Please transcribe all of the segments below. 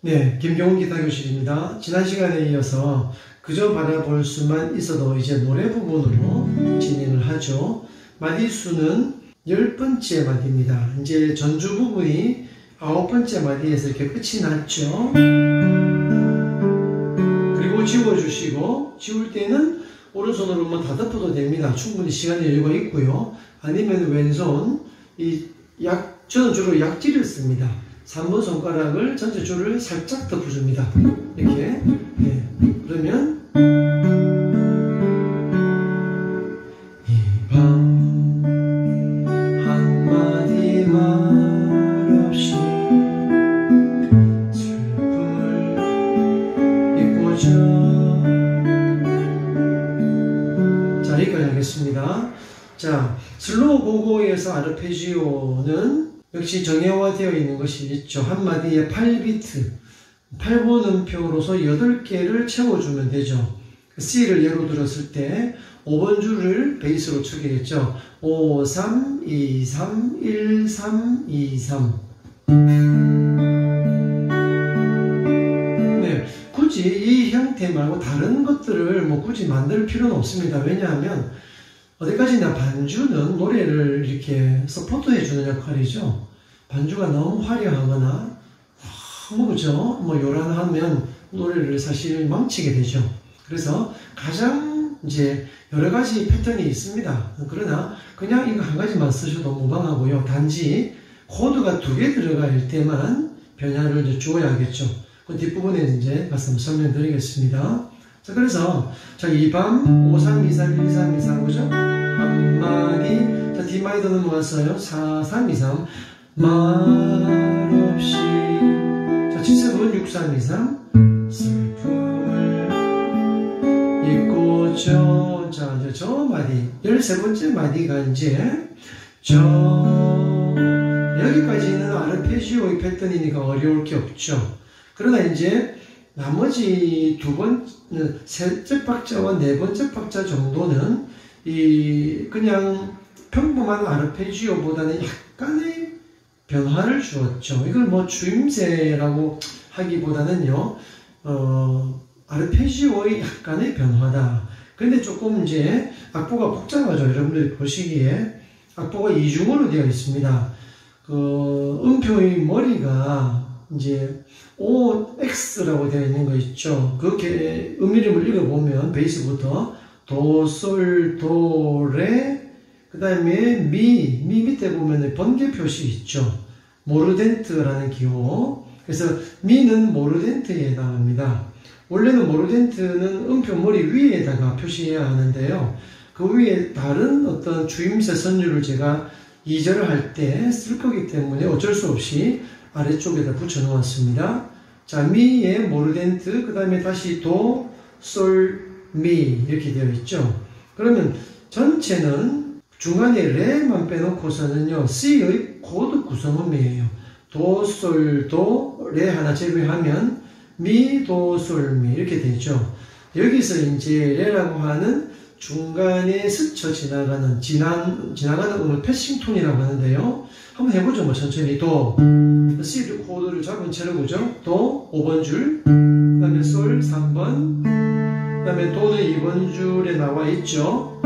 네, 김경훈 기타 교실입니다. 지난 시간에 이어서 그저 바라볼 수만 있어도 이제 노래 부분으로 진행을 하죠. 마디 수는 10번째 마디입니다. 이제 전주 부분이 9번째 마디에서 이렇게 끝이 났죠. 그리고 지워주시고, 지울 때는 오른손으로만 다듬어도 됩니다. 충분히 시간의 여유가 있고요. 아니면 왼손, 저는 주로 약지를 습니다. 3번 손가락을 전체 줄을 살짝 덮어줍니다. 이렇게. 네. 그러면 이 밤 한마디 말 없이 슬픔을 잊고자. 자, 여기까지 하겠습니다. 자, 슬로우 고고에서 아르페지오는 역시 정형화되어 있는 것이 있죠. 한 마디에 8비트, 8번 음표로서 8개를 채워주면 되죠. C를 예로 들었을 때 5번 줄을 베이스로 추겠죠. 5, 3, 2, 3, 1, 3, 2, 3. 네, 굳이 이 형태 말고 다른 것들을 굳이 만들 필요는 없습니다. 왜냐하면 어디까지나 반주는 노래를 이렇게 서포트해주는 역할이죠. 반주가 너무 화려하거나 너무 그죠? 요란하면 노래를 사실 망치게 되죠. 그래서 가장 이제 여러 가지 패턴이 있습니다. 그러나 그냥 이거 한 가지만 쓰셔도 무방하고요. 단지 코드가 2개 들어갈 때만 변화를 이제 주어야겠죠. 그 뒷부분에 이제 가서 설명드리겠습니다. 자, 그래서 자, 이 밤 5, 3, 2, 3, 1, 3, 2, 3, 그죠? 한마디. 자, D 마이너 넘어갔어요. 4, 3, 2, 3. 말 없이. 자, 7세분 6, 3, 2, 3. 슬픔을 잊고저. 자, 이제 저 마디. 13번째 마디가 이제 여기까지는 아르페지오의 패턴이니까 어려울 게 없죠. 그러나 이제 나머지 셋째 박자와 네 번째 박자 정도는 그냥 평범한 아르페지오보다는 약간의 변화를 주었죠. 이걸 주임새라고 하기보다는요, 아르페지오의 약간의 변화다. 근데 조금 이제 악보가 복잡하죠. 여러분들이 보시기에 악보가 이중으로 되어 있습니다. 음표의 머리가 이제 OX라고 되어 있는 거 있죠. 그렇게 음이름을 읽어보면 베이스부터 도, 솔, 도, 레, 그 다음에 미 밑에 보면 번개 표시 있죠. 모르덴트라는 기호. 그래서 미는 모르덴트에 해당합니다. 원래는 모르덴트는 음표 머리 위에다가 표시해야 하는데요. 그 위에 다른 어떤 주임새 선율을 제가 2절을 할 때 쓸 거기 때문에 어쩔 수 없이 아래쪽에다 붙여 놓았습니다. 자, 미의 모르덴트, 그 다음에 다시 도, 솔, 미 이렇게 되어 있죠. 그러면 전체는 중간에 레만 빼놓고서는요, C의 코드 구성음이에요. 도, 솔, 도, 레 하나 제외하면 미, 도, 솔, 미 이렇게 되죠. 여기서 이제 레라고 하는 중간에 스쳐 지나가는 음을 패싱톤이라고 하는데요. 한번 해보죠. 천천히. 도, C 코드를 잡은 채로 보죠. 도 5번 줄, 그 다음에 솔 3번, 그 다음에 도는 2번 줄에 나와 있죠.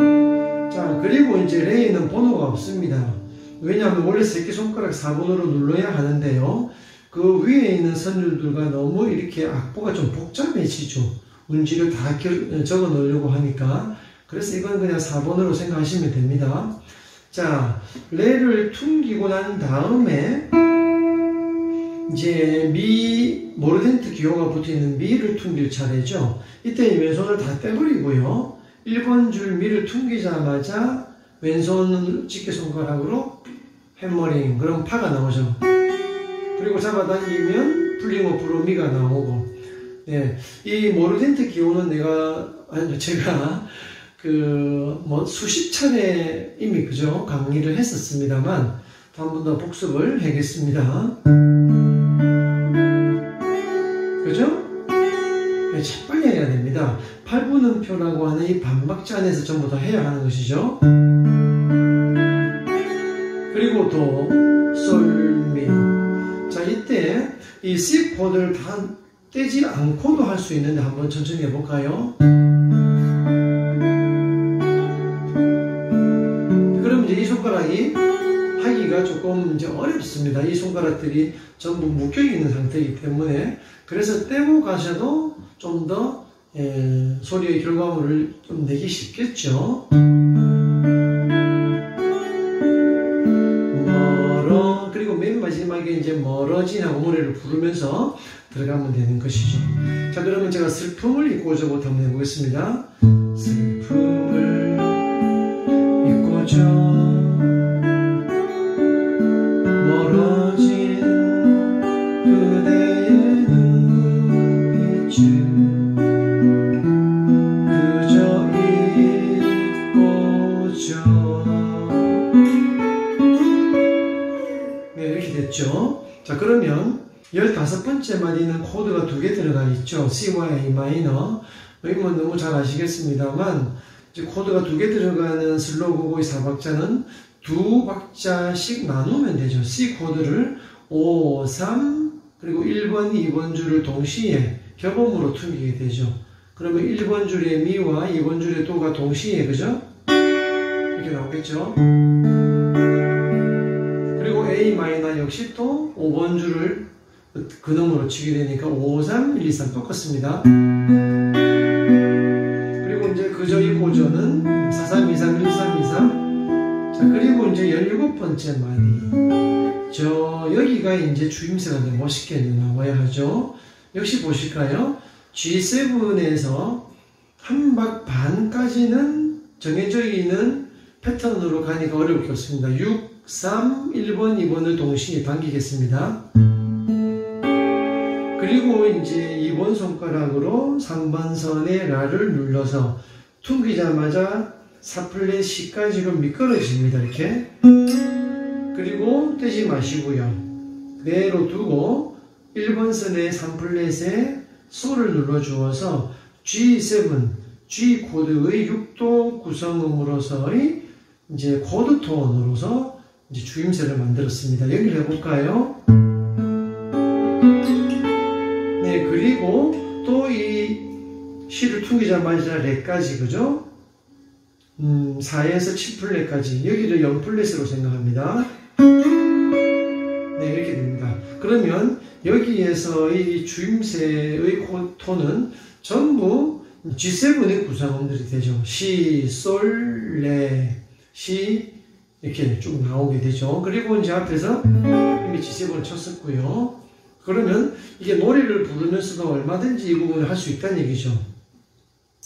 자, 그리고 이제 레에는 번호가 없습니다. 왜냐하면 원래 새끼손가락 4번으로 눌러야 하는데요. 그 위에 있는 선율들과 너무 이렇게 악보가 좀 복잡해지죠. 운지를 다 적어 놓으려고 하니까. 그래서 이건 그냥 4번으로 생각하시면 됩니다. 자, 레를 퉁기고 난 다음에 이제 미, 모르덴트 기호가 붙어있는 미를 퉁길 차례죠. 이때 왼손을 다 떼버리고요. 1번 줄 미를 퉁기자마자 왼손 집게손가락으로 해머링, 그럼 파가 나오죠. 그리고 잡아당기면 풀링오프로 미가 나오고. 네, 이 모르덴트 기호는 제가 수십 차례 이미 그죠? 강의를 했었습니다만, 한 번 더 복습을 하겠습니다. 그죠? 네, 빨리 해야 됩니다. 8분음표라고 하는 이 반박자 안에서 전부 다 해야 하는 것이죠. 그리고 도, 솔, 미. 자, 이때 이 C 코드를 다 떼지 않고도 할 수 있는데 한번 천천히 해볼까요? 그럼 이제 이 손가락이 하기가 조금 이제 어렵습니다. 이 손가락들이 전부 묶여있는 상태이기 때문에. 그래서 떼고 가셔도 좀 더 소리의 결과물을 좀 내기 쉽겠죠. 그리고 맨 마지막에 이제 멀어진 하고 노래를 부르면서 들어가면 되는 것이죠. 자, 그러면 제가 슬픔을 잊고저부터 한번 해보겠습니다. 슬픔을 잊고저 멀어진 그대의 눈빛을 그저 잊고저. 네, 이렇게 됐죠. 자, 그러면 15번째 마디는 코드가 2개 들어가 있죠. C와 A 마이너. 이건 너무 잘 아시겠습니다만, 이제 코드가 2개 들어가는 슬로우고고의 4박자는 2박자씩 나누면 되죠. C 코드를 5, 3, 그리고 1번, 2번 줄을 동시에 협음으로 튕기게 되죠. 그러면 1번 줄의 미와 2번 줄의 도가 동시에, 그죠? 이렇게 나오겠죠. 그리고 A 마이너 역시 또 5번 줄을 근음으로 치게 되니까 5, 3, 1, 2, 3 똑같습니다. 그리고 이제 그저 있고저는 4, 3, 2, 3, 1, 3, 2, 3. 자, 그리고 이제 17번째 마디. 여기가 이제 주임새가 이제 멋있게 나와야 하죠. 역시 보실까요? G7에서 한 박 반까지는 정해져 있는 패턴으로 가니까 어려울 게 없습니다. 6, 3, 1번, 2번을 동시에 당기겠습니다. 그리고 이제 2번 손가락으로 3번 선의 라를 눌러서 튕기자마자 4플랫 C까지로 미끄러집니다. 이렇게. 그리고 떼지 마시고요. 그대로 두고 1번 선의 3플랫에 솔을 눌러주어서 G7, G 코드의 6도 구성음으로서의 이제 코드 톤으로서 이제 주임새를 만들었습니다. 여기를 해볼까요? 네, 그리고 또 이 C를 튕기자마자 레까지, 그죠? 4에서 7플랫까지, 여기를 0플랫으로 생각합니다. 네, 이렇게 됩니다. 그러면 여기에서 이 주임새의 톤은 전부 G7의 구성음들이 되죠. C, 솔, 레, C 이렇게 쭉 나오게 되죠. 그리고 이제 앞에서 이미 G7을 쳤었고요. 그러면 이게 노래를 부르면서도 얼마든지 이 부분을 할 수 있다는 얘기죠.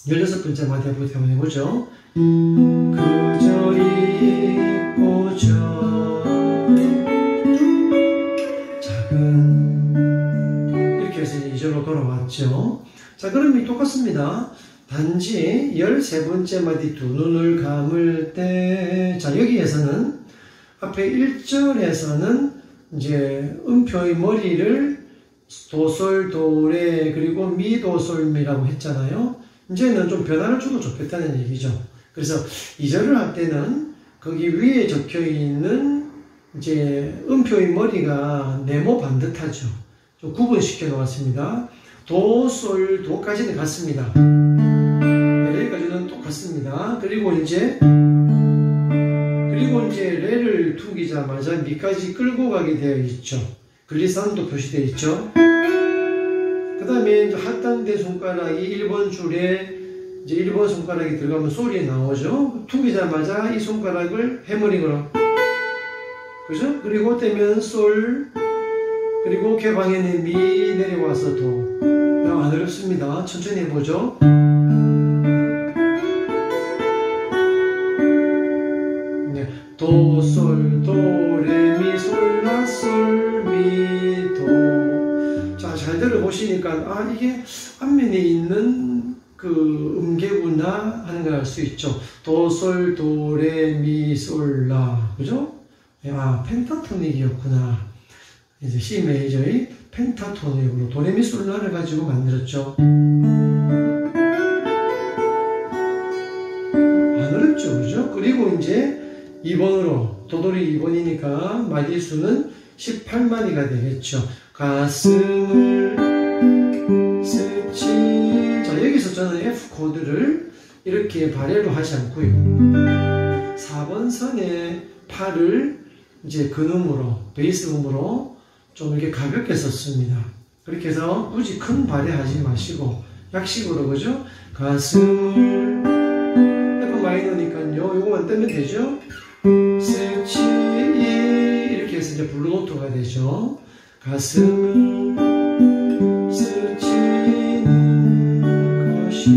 16번째 마디 한번 해보죠. 그저 잊고저 작은, 이렇게 해서 2절로 돌아왔죠. 자, 그럼 이 똑같습니다. 단지 13번째 마디 두 눈을 감을 때, 자, 여기에서는 앞에 1절에서는 이제 음표의 머리를 도솔, 도레, 그리고 미, 도솔, 미라고 했잖아요. 이제는 좀 변화를 주고 좋겠다는 얘기죠. 그래서 2절을 할 때는 거기 위에 적혀 있는 이제 음표의 머리가 네모 반듯하죠. 좀 구분시켜 놓았습니다. 도, 솔, 도까지는 같습니다. 여기까지는 똑같습니다. 그리고 이제 레를 튕기자마자 미까지 끌고 가게 되어 있죠. 글리산도 표시되어 있죠. 그 다음에 하단대 손가락이 1번 줄에 이제 1번 손가락이 들어가면 소리 나오죠. 튕기자마자 이 손가락을 해머링으로, 그죠? 그리고 떼면 솔, 그리고 개방에는 미 내려와서 도. 안 어렵습니다. 천천히 해보죠. 네, 도, 솔, 도, 레, 미, 솔, 라, 솔, 미, 도. 자, 잘 들어보시니까 아, 이게 앞면에 있는 그 음계구나 하는 걸 알 수 있죠. 도, 솔, 도, 레, 미, 솔, 라. 그죠? 아, 펜타토닉이었구나. 이제 C 메이저의 펜타토닉으로 도레미솔라를 가지고 만들었죠. 안 어렵죠, 그죠? 그리고 이제 2번으로 도돌이 2번이니까 마디 수는 18마디가 되겠죠. 가슴을 스치. 자, 여기서 저는 F 코드를 이렇게 발열로 하지 않고요. 4번 선의 팔을 이제 근음으로, 베이스 음으로 좀 이렇게 가볍게 썼습니다. 그렇게 해서 굳이 큰 발열하지 마시고 약식으로, 그죠? 가슴을 F 마이너니까요. 요거만 뜨면 되죠? 스치 이렇게 해서 이제 블루 노트가 되죠. 가슴을 스치는 것이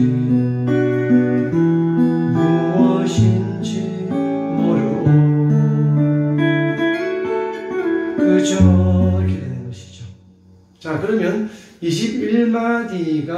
무엇인지 모르고 그저 이렇게 되는 것이죠. 자, 그러면 21마디가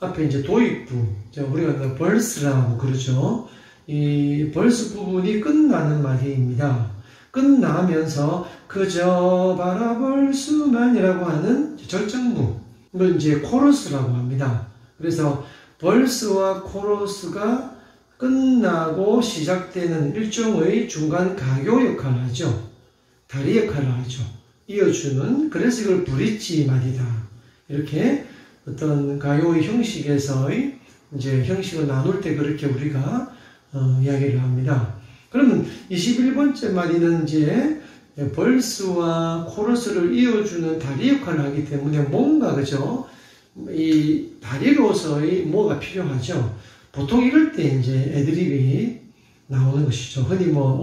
앞에 이제 도입부, 우리가 벌스라고 그러죠. 이 벌스 부분이 끝나는 마디입니다. 끝나면서 그저 바라볼 수만이라고 하는 절정부를 이제 코러스라고 합니다. 그래서 벌스와 코러스가 끝나고 시작되는 일종의 중간 가교 역할을 하죠. 다리 역할을 하죠. 이어주는, 그래서 이걸 브릿지 마디다. 이렇게 어떤 가요의 형식에서의 이제 형식을 나눌 때 그렇게 우리가 이야기를 합니다. 그러면 21번째 마디는 이제 벌스와 코러스를 이어주는 다리 역할을 하기 때문에 뭔가, 그죠? 이 다리로서의 뭐가 필요하죠. 보통 이럴 때 이제 애드립이 나오는 것이죠. 흔히 뭐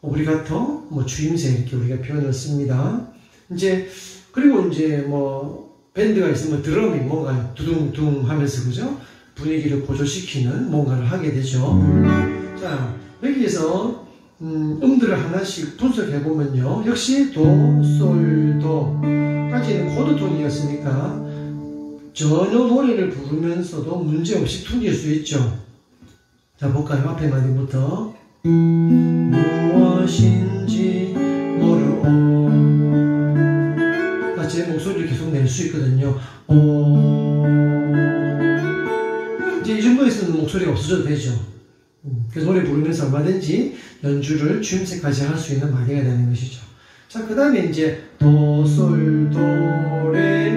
오브리가토, 뭐 주임새 이렇게 우리가 표현을 씁니다. 이제 그리고 이제 뭐 밴드가 있으면 드럼이 뭔가 두둥둥 하면서, 그죠? 분위기를 고조시키는 뭔가를 하게 되죠. 자, 여기에서 음들을 하나씩 분석해 보면요, 역시 도, 솔, 도까지는 코드톤이었으니까 전혀 노래를 부르면서도 문제없이 퉁길 수 있죠. 자, 볼까요? 앞에 마디부터 무엇인지 모르고. 제 목소리를 계속 낼 수 있거든요. 이제 이 정도에서는 목소리가 없어져도 되죠. 그래서 노래 부르면서 얼마든지 연주를 주임새까지 할 수 있는 마디가 되는 것이죠. 자, 그 다음에 이제 도, 솔, 도, 레,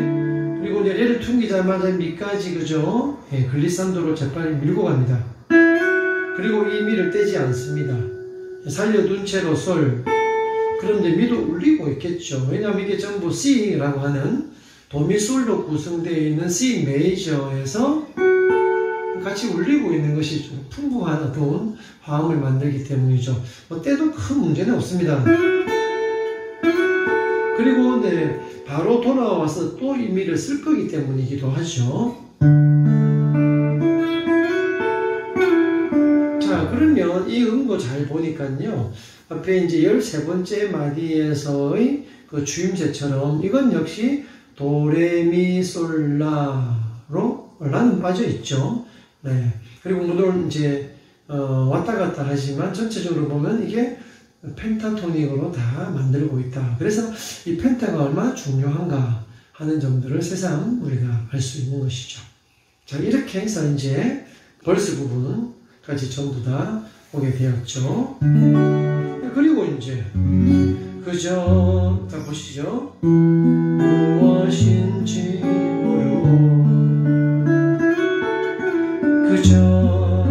그리고 이제 레를 퉁기자마자 미까지, 그죠? 예, 글리산도로 재빨리 밀고 갑니다. 그리고 이 미를 떼지 않습니다. 살려둔 채로 솔. 그럼 이제 미도 울리고 있겠죠. 왜냐하면 이게 전부 C라고 하는 도미솔로 구성되어 있는 C 메이저에서 같이 울리고 있는 것이 좀 풍부한 어떤 화음을 만들기 때문이죠. 뭐 때도 큰 문제는 없습니다. 그리고 네, 바로 돌아와서 또 이 미를 쓸 거기 때문이기도 하죠. 자, 그러면 이 음도 잘 보니까요, 앞에 이제 13번째 마디에서의 그 주임새처럼 이건 역시 도레미솔라로 라는 빠져 있죠. 네. 그리고 물론 이제 왔다 갔다 하지만 전체적으로 보면 이게 펜타토닉으로 다 만들고 있다. 그래서 이 펜타가 얼마나 중요한가 하는 점들을 새삼 우리가 알 수 있는 것이죠. 자, 이렇게 해서 이제 벌스 부분까지 전부 다 오게 되었죠. 그리고 이제 그저 다 보시죠. 무엇인지 모르고 그저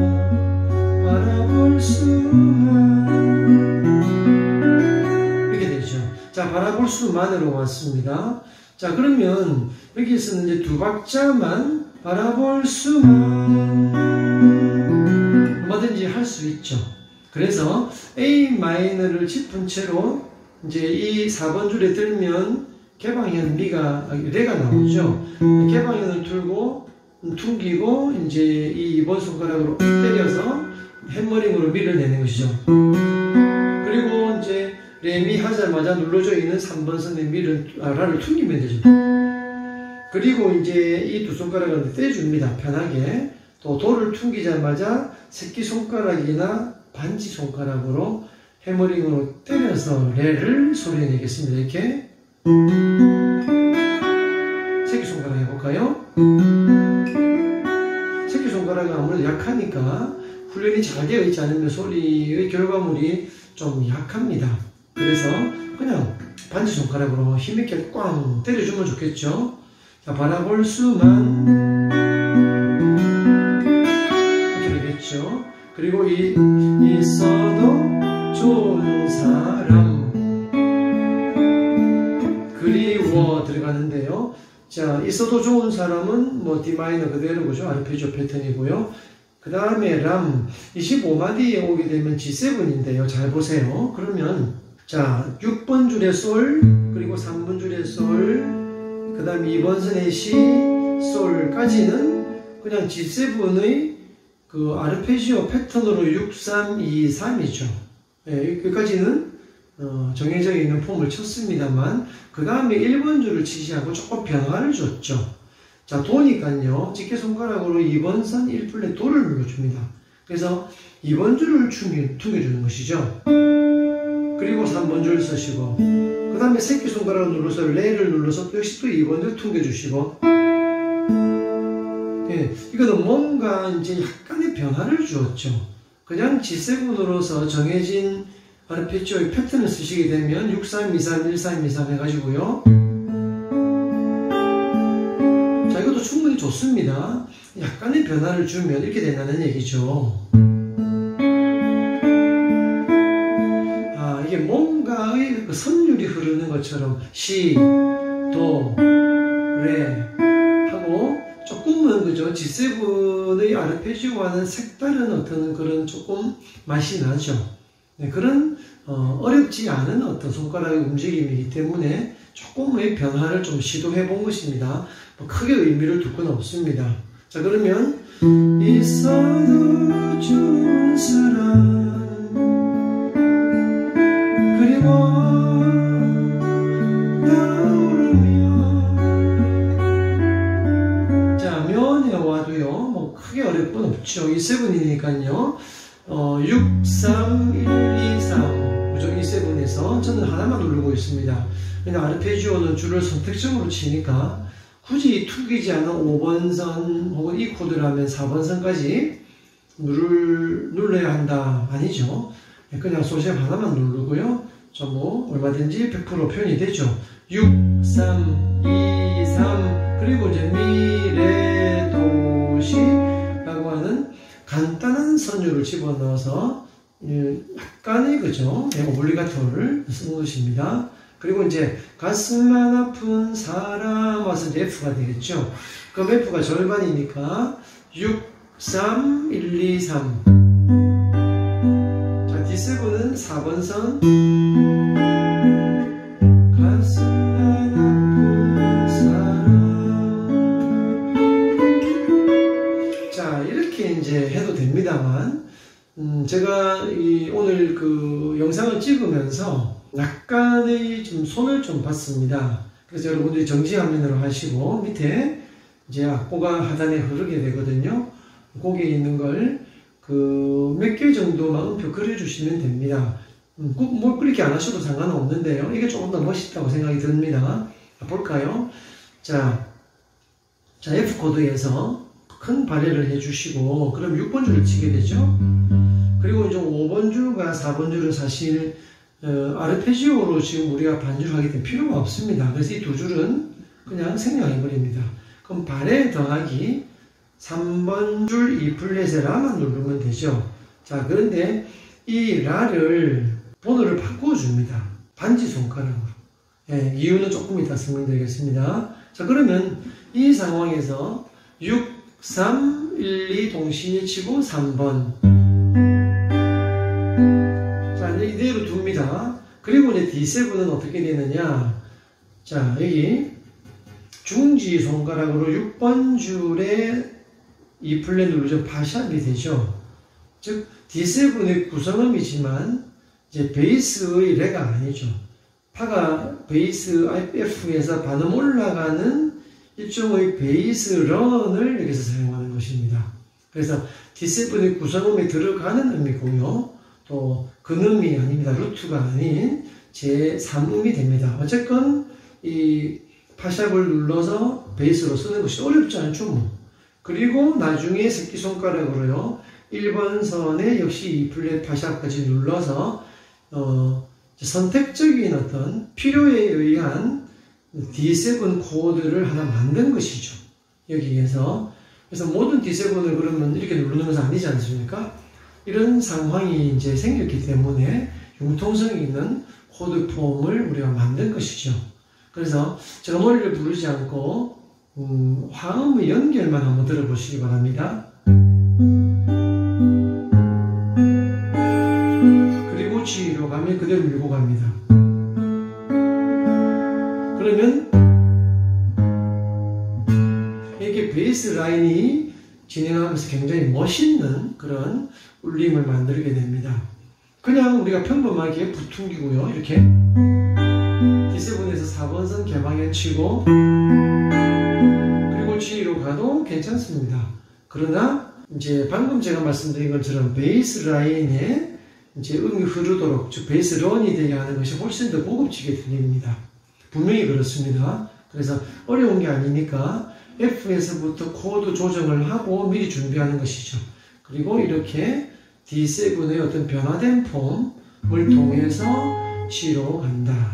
바라볼 수만, 이렇게 되죠. 자, 바라볼 수만으로 왔습니다. 자, 그러면 여기에서는 이제 두 박자만 바라볼 수만 얼마든지 할 수 있죠. 그래서 A 마이너를 짚은 채로 이제 이 4번 줄에 들면 개방현 미가 레가 나오죠. 개방현을 틀고 퉁기고 이제 이 2번 손가락으로 때려서 해머링으로 미를 내는 것이죠. 그리고 이제 레미 하자마자 눌러져 있는 3번 선의 미를 라를 퉁기면 되죠. 그리고 이제 이 두 손가락을 떼줍니다. 편하게. 또 도를 퉁기자마자 새끼손가락이나 반지손가락으로 해머링으로 때려서 레를 소리내겠습니다. 이렇게 새끼손가락 해볼까요? 새끼손가락은 아무래도 약하니까 훈련이 잘 되어 있지 않으면 소리의 결과물이 좀 약합니다. 그래서 그냥 반지손가락으로 힘있게 꽝 때려주면 좋겠죠. 자, 바라볼 수만 이렇게 되겠죠. 그리고 있어도 좋은 사람 그리워 들어가는데요. 자, 있어도 좋은 사람은 뭐 D 마이너 그대로 그죠? 아르페지오 패턴이고요. 그 다음에 람 25마디에 오게 되면 G7인데요. 잘 보세요. 그러면 자, 6번 줄에 솔, 그리고 3번 줄에 솔, 그 다음에 2번 선의 시, 솔까지는 그냥 G7의 그 아르페지오 패턴으로 6, 3, 2, 3이죠. 예, 여기까지는 정해져 있는 폼을 쳤습니다만, 그 다음에 1번 줄을 치시하고 조금 변화를 줬죠. 자, 도니까요, 집게손가락으로 2번 선 1플랫 도를 눌러줍니다. 그래서 2번 줄을 퉁겨주는 것이죠. 그리고 3번 줄 쓰시고, 그 다음에 새끼손가락을 눌러서 레를 눌러서 역시 또 2번을 퉁겨주시고, 예, 이거는 뭔가 이제 약간의 변화를 주었죠. 그냥 G7으로서 정해진 아르페지오의 패턴을 쓰시게 되면 6, 3, 2, 3, 1, 3, 2, 3 해가지고요. 자, 이것도 충분히 좋습니다. 약간의 변화를 주면 이렇게 된다는 얘기죠. 이게 뭔가의 그 선율이 흐르는 것처럼 시, 도, 레 하고 조금은 그죠? G7의 아르페지오와는 색다른 어떤 그런 조금 맛이 나죠. 네, 그런 어렵지 않은 어떤 손가락의 움직임이기 때문에 조금의 변화를 좀 시도해 본 것입니다. 뭐 크게 의미를 둘 건 없습니다. 자, 그러면 있어도 좋은 사람 그리고 떠오르면 자, 면에 와도요 뭐 크게 어려울 건 없죠. 이 세븐이니까요 6, 3, 1, 2, 3 그죠? 이 세븐에서 저는 하나만 누르고 있습니다. 근데 아르페지오는 줄을 선택적으로 치니까 굳이 툭이지 않은 5번 선 혹은 이 코드라면 4번 선까지 눌러야 한다 아니죠. 그냥 소시압 하나만 누르고요. 뭐 얼마든지 100% 표현이 되죠. 6, 3, 2, 3 그리고 이제 미, 레, 도, 시 라고 하는 간단한 선율을 집어넣어서 약간의 그죠? 오블리가토를 쓰는 것입니다. 그리고 이제 가슴만 아픈 사람 와서 이제 F가 되겠죠. 그럼 F가 절반이니까 6, 3, 1, 2, 3 자, D7은 4번 선 가슴만 아픈 사람 자, 이렇게 이제 해도 됩니다만 제가 오늘 그 영상을 찍으면서 약간의 좀 손을 좀 봤습니다. 그래서 여러분들이 정지 화면으로 하시고 밑에 이제 악보가 하단에 흐르게 되거든요. 거기에 있는 걸 그 몇 개 정도만 음표 그려주시면 됩니다. 뭐 그렇게 안 하셔도 상관은 없는데요. 이게 조금 더 멋있다고 생각이 듭니다. 볼까요? 자, F 코드에서 큰 발열을 해주시고 그럼 6번 줄을 치게 되죠. 그리고 이제 5번 줄과 4번 줄은 사실 아르페지오로 지금 우리가 반주를 하기 때문에 필요가 없습니다. 그래서 이 두 줄은 그냥 생략해버립니다. 그럼 발에 더하기 3번 줄 E 플랫에 라만 누르면 되죠. 자, 그런데 이 라를 번호를 바꿔줍니다. 반지 손가락으로. 예, 이유는 조금 이따 설명드리겠습니다. 자, 그러면 이 상황에서 6, 3, 1, 2 동시에 치고 3번. 자, 이제 이대로 둡니다. 그리고 이제 D7은 어떻게 되느냐. 자, 여기 중지 손가락으로 6번 줄에 E 플랫 누르죠. 파샵이 되죠. 즉, D7의 구성음이지만 이제 베이스의 레가 아니죠. 파가 베이스 F에서 반음 올라가는 일종의 베이스 런을 여기서 사용하는 것입니다. 그래서 D7의 구성음에 들어가는 음이고요. 또 근음이 아닙니다. 루트가 아닌 제3음이 됩니다. 어쨌건 이 파샵을 눌러서 베이스로 쓰는 것이 어렵지 않죠. 뭐. 그리고 나중에 새끼손가락으로요. 1번 선에 역시 E 플랫 파샵까지 눌러서 선택적인 어떤 필요에 의한 D7 코드를 하나 만든 것이죠. 여기에서. 그래서 모든 D7을 그러면 이렇게 누르는 것은 아니지 않습니까? 이런 상황이 이제 생겼기 때문에 융통성 있는 코드 폼을 우리가 만든 것이죠. 그래서 제가 노래를 부르지 않고 화음의 연결만 한번 들어보시기 바랍니다. 그리고 G로 가면 그대로 밀고 갑니다. 그러면 이렇게 베이스 라인이 진행하면서 굉장히 멋있는 그런 울림을 만들게 됩니다. 그냥 우리가 평범하게 부퉁기고요. 이렇게 D7에서 4번선 개방에 치고 그리고 G로 가도 괜찮습니다. 그러나 이제 방금 제가 말씀드린 것처럼 베이스 라인에 이제 음이 흐르도록, 즉 베이스 런이 되게 하는 것이 훨씬 더 고급지게 들립니다. 분명히 그렇습니다. 그래서 어려운 게 아니니까 F에서부터 코드 조정을 하고 미리 준비하는 것이죠. 그리고 이렇게 D7의 어떤 변화된 폼을 통해서 G로 간다.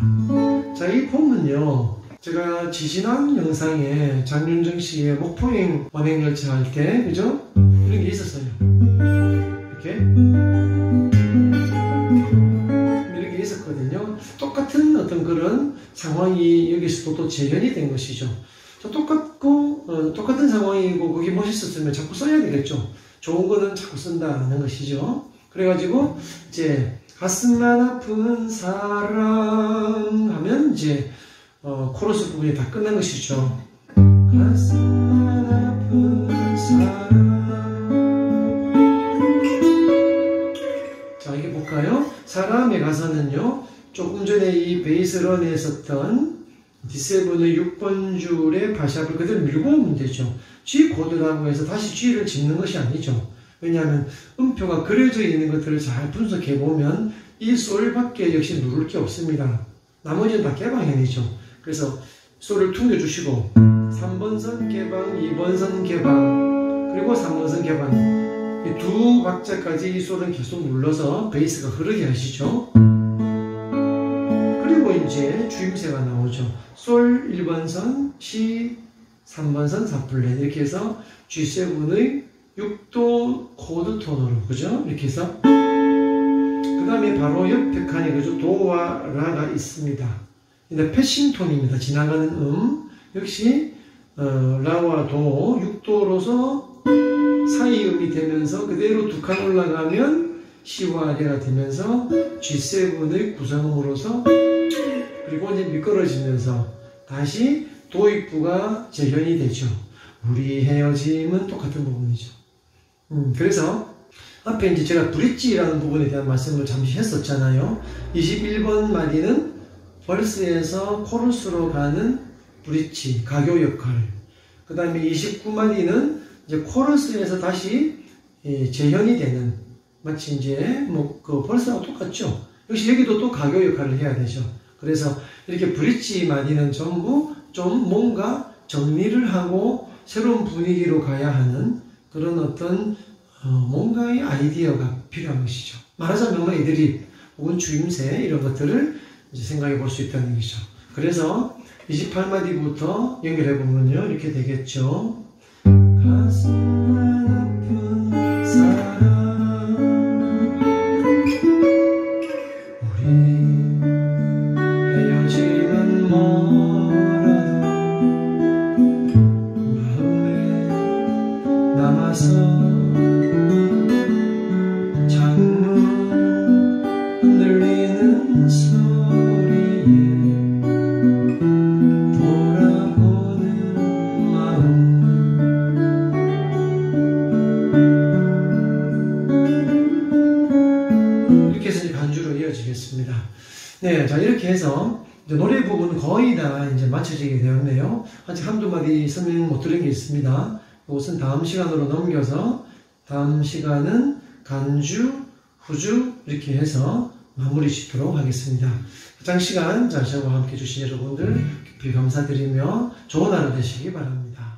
자, 이 폼은요, 제가 지지난 영상에 장윤정 씨의 목포행 완행열차 할 때, 그죠? 이런 게 있었어요. 이렇게 있었거든요. 똑같은 어떤 그런 상황이 여기서도 또 재현이 된 것이죠. 똑같은 상황이고 그게 멋있었으면 자꾸 써야 되겠죠. 좋은 거는 자꾸 쓴다는 것이죠. 그래가지고 이제 가슴만 아픈 사람 하면 이제 코러스 부분이 다 끝난 것이죠. 가슴만 아픈 사람. 자, 이게 볼까요? 사람에 가서는요, 조금 전에 이 베이스 런에 썼던 D7의 6번 줄의 바샵을 그대로 밀고 오면 되죠. G 코드라고 해서 다시 G를 짚는 것이 아니죠. 왜냐하면 음표가 그려져 있는 것들을 잘 분석해보면 이 솔밖에 역시 누를 게 없습니다. 나머지는 다 개방현이죠. 그래서 솔을 퉁겨주시고 3번선 개방, 2번선 개방, 그리고 3번선 개방, 이 두 박자까지 이 솔은 계속 눌러서 베이스가 흐르게 하시죠. 그리고 이제 주임새가 나오죠. 솔 1번선, C 3번선 4플랫 이렇게 해서 G7의 6도 코드 톤으로, 그죠? 이렇게 해서 그 다음에 바로 옆에 칸에 그죠? 도와 라가 있습니다. 근데 패싱 톤입니다. 지나가는 역시 라와 도 6도로서 사이 음이 되면서 그대로 두 칸 올라가면 C와 레가 되면서 G7의 구성음으로서 그리고 이제 미끄러지면서 다시 도입부가 재현이 되죠. 우리 헤어짐은 똑같은 부분이죠. 그래서 앞에 이제 제가 브릿지라는 부분에 대한 말씀을 잠시 했었잖아요. 21번 마디는 벌스에서 코러스로 가는 브릿지, 가교 역할. 그 다음에 29마디는 이제 코러스에서 다시 재현이 되는, 마치 이제 그 벌스하고 똑같죠. 역시 여기도 또 가교 역할을 해야 되죠. 그래서 이렇게 브릿지 마디는 전부 좀 뭔가 정리를 하고 새로운 분위기로 가야 하는 그런 어떤 뭔가의 아이디어가 필요한 것이죠. 말하자면 애드립 혹은 주임새 이런 것들을 이제 생각해 볼 수 있다는 것이죠. 그래서 28마디부터 연결해 보면요 이렇게 되겠죠. 가슴만 아픈 사람 우리 헤어짐은 멀어도 마음에 남아서 창문 흔들리는 소리에 돌아보는 마음 이렇게 해서 이제 간주로 이어지겠습니다. 네, 자 이렇게 해서 이제 노래 부분은 거의 다 이제 마쳐지게 되었네요. 아직 한두 마디 설명 못 드린 게 있습니다. 이것은 다음 시간으로 넘겨서 다음 시간은 간주, 후주 이렇게 해서 마무리 짓도록 하겠습니다. 장시간 저와 함께 해주신 여러분들 깊이 감사드리며 좋은 하루 되시기 바랍니다.